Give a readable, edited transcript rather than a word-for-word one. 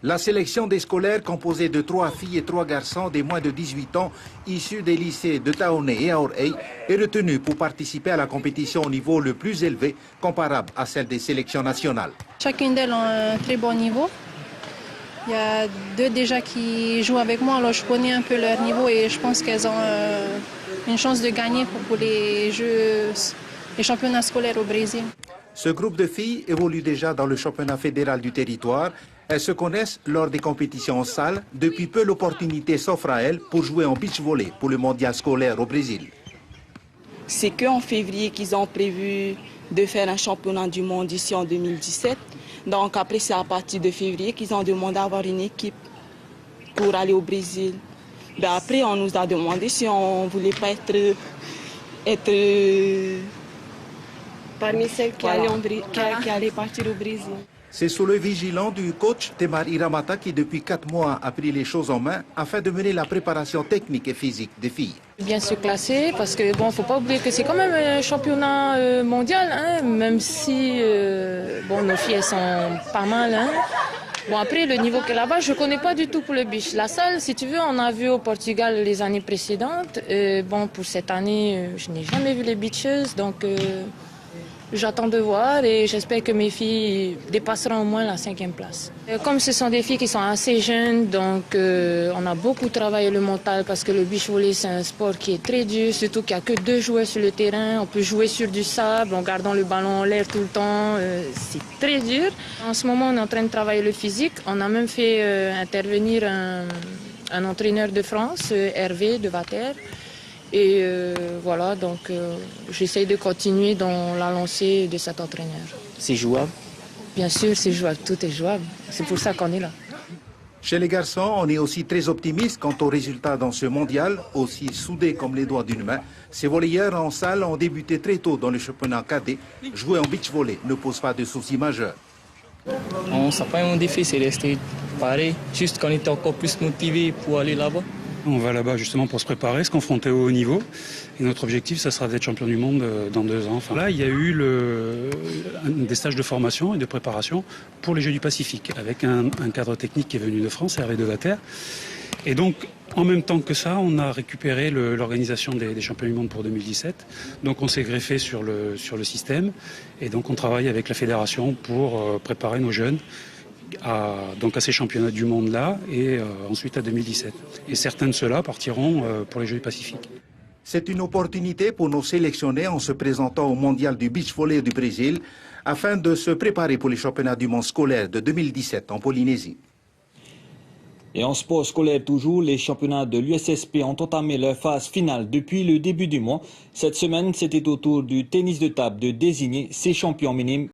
La sélection des scolaires composée de 3 filles et 3 garçons des moins de 18 ans issus des lycées de Taoné et Aorey est retenue pour participer à la compétition au niveau le plus élevé comparable à celle des sélections nationales. Chacune d'elles a un très bon niveau. Il y a 2 déjà qui jouent avec moi, alors je connais un peu leur niveau et je pense qu'elles ont une chance de gagner pour les championnats scolaires au Brésil. Ce groupe de filles évolue déjà dans le championnat fédéral du territoire. Elles se connaissent lors des compétitions en salle. Depuis peu, l'opportunité s'offre à elles pour jouer en beach volley pour le mondial scolaire au Brésil. C'est qu'en février qu'ils ont prévu de faire un championnat du monde ici en 2017. Donc après, c'est à partir de février qu'ils ont demandé d'avoir une équipe pour aller au Brésil. Ben après, on nous a demandé si on ne voulait pas être parmi celles qui allaient partir au Brésil. C'est sous le vigilant du coach Temar Iramata qui depuis 4 mois a pris les choses en main afin de mener la préparation technique et physique des filles. Bien se classer parce que bon, faut pas oublier que c'est quand même un championnat mondial, hein, même si bon, nos filles elles sont pas mal. Hein. Bon après le niveau qu'elle a là-bas, je connais pas du tout pour le beach. La salle, si tu veux, on a vu au Portugal les années précédentes. Bon pour cette année, je n'ai jamais vu les beacheuses, donc. J'attends de voir et j'espère que mes filles dépasseront au moins la 5e place. Comme ce sont des filles qui sont assez jeunes, donc on a beaucoup travaillé le mental parce que le beach volley c'est un sport qui est très dur, surtout qu'il n'y a que 2 joueurs sur le terrain. On peut jouer sur du sable en gardant le ballon en l'air tout le temps, c'est très dur. En ce moment on est en train de travailler le physique, on a même fait intervenir un entraîneur de France, Hervé de Vater. Et voilà, donc j'essaye de continuer dans la lancée de cet entraîneur. C'est jouable? Bien sûr, c'est jouable, tout est jouable. C'est pour ça qu'on est là. Chez les garçons, on est aussi très optimiste quant aux résultats dans ce mondial, aussi soudés comme les doigts d'une main. Ces volleyeurs en salle ont débuté très tôt dans le championnat cadet. Jouer en beach volley ne pose pas de soucis majeurs. Ça n'a pas un défi, c'est resté pareil, juste qu'on était encore plus motivés pour aller là-bas. On va là-bas justement pour se préparer, se confronter au haut niveau. Et notre objectif, ça sera d'être champion du monde dans 2 ans. Enfin, là, il y a eu des stages de formation et de préparation pour les Jeux du Pacifique, avec un cadre technique qui est venu de France, Hervé de Vater. Et donc, en même temps que ça, on a récupéré l'organisation des championnats du monde pour 2017. Donc, on s'est greffé sur le système. Et donc, on travaille avec la fédération pour préparer nos jeunes à ces championnats du monde-là et ensuite à 2017. Et certains de ceux-là partiront pour les Jeux du Pacifique. C'est une opportunité pour nos sélectionnés en se présentant au mondial du beach volley du Brésil afin de se préparer pour les championnats du monde scolaire de 2017 en Polynésie. Et en sport scolaire toujours, les championnats de l'USSP ont entamé leur phase finale depuis le début du mois. Cette semaine, c'était au tour du tennis de table de désigner ses champions minimes.